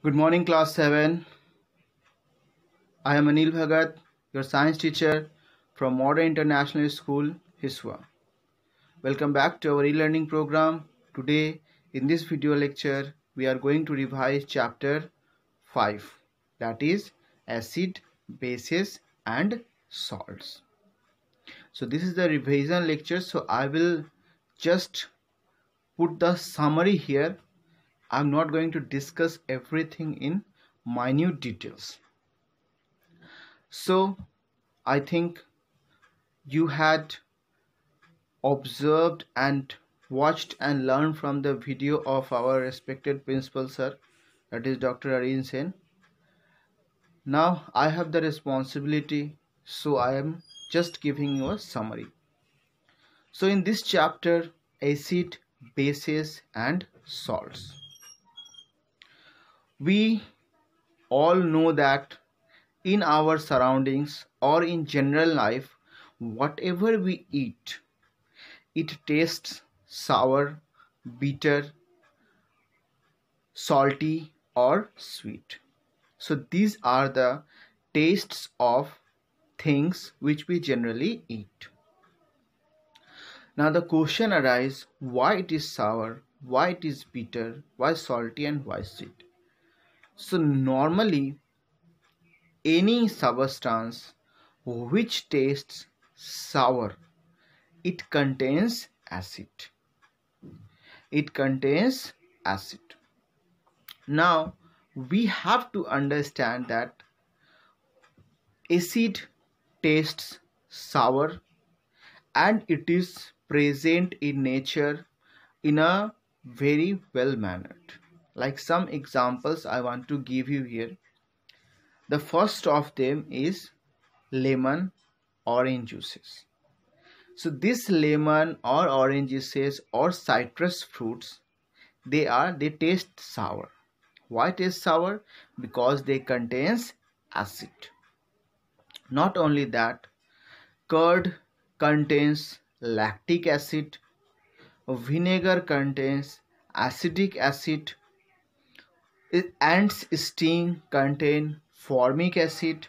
Good morning, class 7. I am Anil Bhagat, your science teacher from Modern International School, Hiswa. Welcome back to our e-learning program. Today, in this video lecture, we are going to revise chapter 5, that is acid, bases and salts. So this is the revision lecture, so I will just put the summary here. I'm not going to discuss everything in minute details. So I think you had observed and watched and learned from the video of our respected principal sir, that is Dr. Areen Sen. Now I have the responsibility, so I am just giving you a summary. So in this chapter, acid, bases and salts, we all know that in our surroundings or in general life, whatever we eat, it tastes sour, bitter, salty or sweet. So these are the tastes of things which we generally eat. Now the question arises, why it is sour, why it is bitter, why salty and why sweet. So normally any substance which tastes sour, it contains acid. It contains acid. Now we have to understand that acid tastes sour and it is present in nature in a very well mannered. Like some examples I want to give you here. The first of them is lemon, orange juices. So this lemon or orange juices or citrus fruits, they taste sour. Why taste sour? Because they contains acid. Not only that, curd contains lactic acid, vinegar contains acetic acid, ants sting contain formic acid,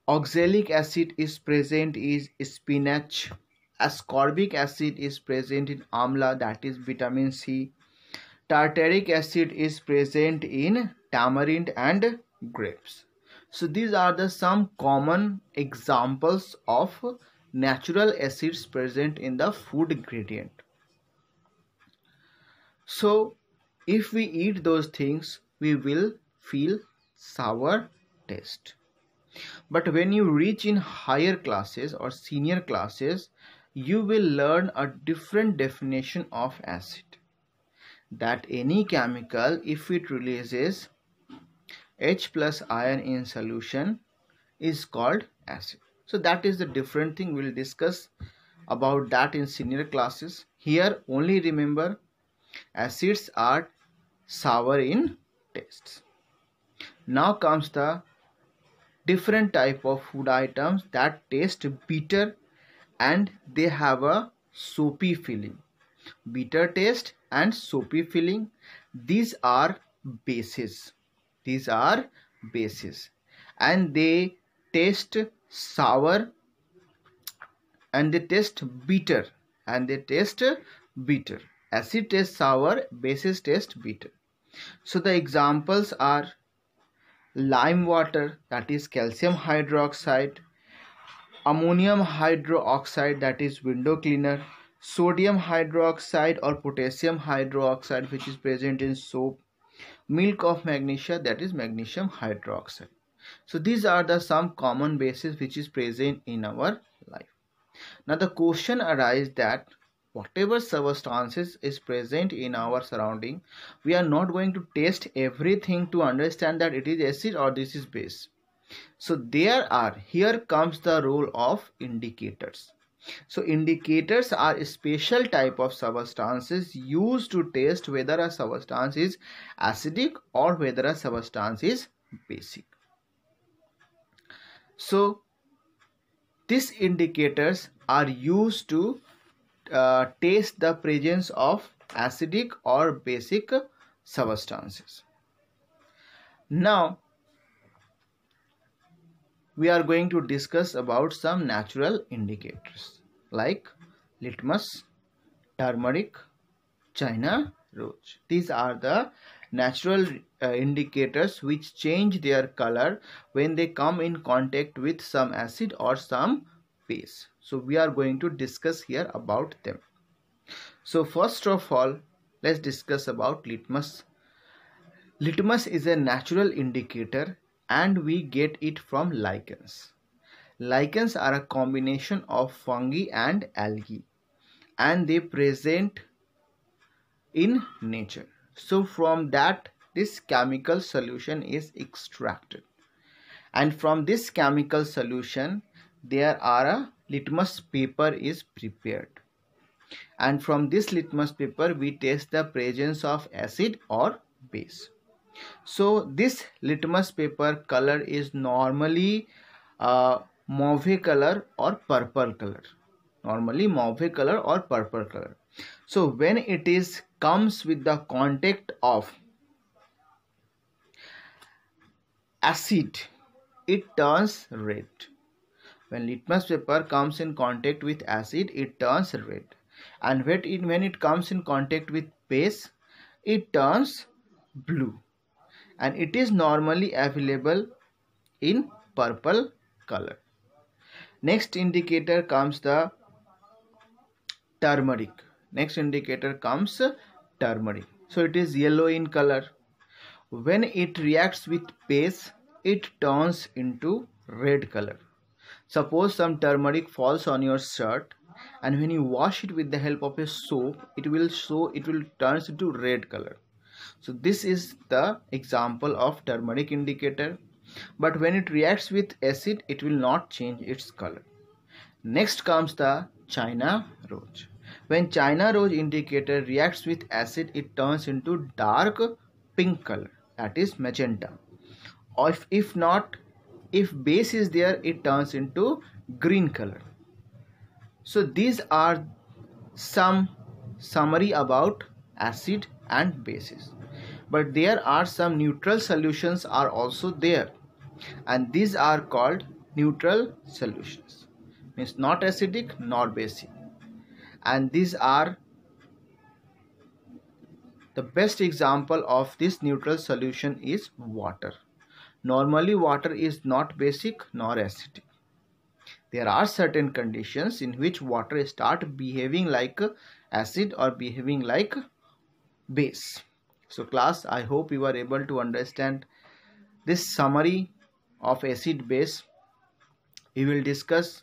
oxalic acid is present in spinach, ascorbic acid is present in amla, that is vitamin C, tartaric acid is present in tamarind and grapes. So these are the some common examples of natural acids present in the food ingredient. So if we eat those things, we will feel sour taste. But when you reach in higher classes or senior classes, you will learn a different definition of acid. That any chemical, if it releases H plus ion in solution, is called acid. So that is the different thing. We'll discuss about that in senior classes. Here only remember, acids are sour in taste. Now comes the different type of food items that taste bitter and they have a soapy feeling. Bitter taste and soapy feeling, these are bases. These are bases and they taste sour and they taste bitter Acid tastes sour, bases taste bitter. So the examples are lime water, that is calcium hydroxide, ammonium hydroxide, that is window cleaner, sodium hydroxide or potassium hydroxide, which is present in soap, milk of magnesia, that is magnesium hydroxide. So these are the some common bases which is present in our life. Now the question arises that whatever substances is present in our surrounding, we are not going to taste everything to understand that it is acid or this is base. So here comes the role of indicators. So indicators are a special type of substances used to test whether a substance is acidic or whether a substance is basic. So these indicators are used to taste the presence of acidic or basic substances. Now we are going to discuss about some natural indicators like litmus, turmeric, China rose. These are the natural indicators which change their color when they come in contact with some acid or some base. So we are going to discuss here about them. So first of all, let's discuss about litmus. Litmus is a natural indicator and we get it from lichens. Lichens are a combination of fungi and algae and they present in nature. So from that this chemical solution is extracted, and from this chemical solution there are a litmus paper is prepared, and from this litmus paper we test the presence of acid or base. So this litmus paper color is normally mauve color or purple color. Normally mauve color or purple color. So when it is comes with the contact of acid, it turns red. When litmus paper comes in contact with acid, it turns red. And when it comes in contact with base, it turns blue. And it is normally available in purple color. Next indicator comes the turmeric. Next indicator comes turmeric. So it is yellow in color. When it reacts with base, it turns into red color. Suppose some turmeric falls on your shirt, and when you wash it with the help of a soap, it will turns into red color. So this is the example of turmeric indicator. But when it reacts with acid, it will not change its color. Next comes the China rose. When China rose indicator reacts with acid, it turns into dark pink color, that is magenta. Or if not, if base is there, it turns into green color. So these are some summary about acid and bases. But there are some neutral solutions are also there, and these are called neutral solutions. Means not acidic nor basic. And these are the best example of this neutral solution is water. Normally water is not basic nor acidic. There are certain conditions in which water start behaving like acid or behaving like base. So class, I hope you are able to understand this summary of acid base. We will discuss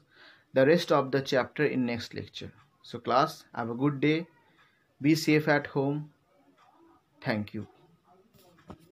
the rest of the chapter in next lecture. So class, have a good day. Be safe at home. Thank you.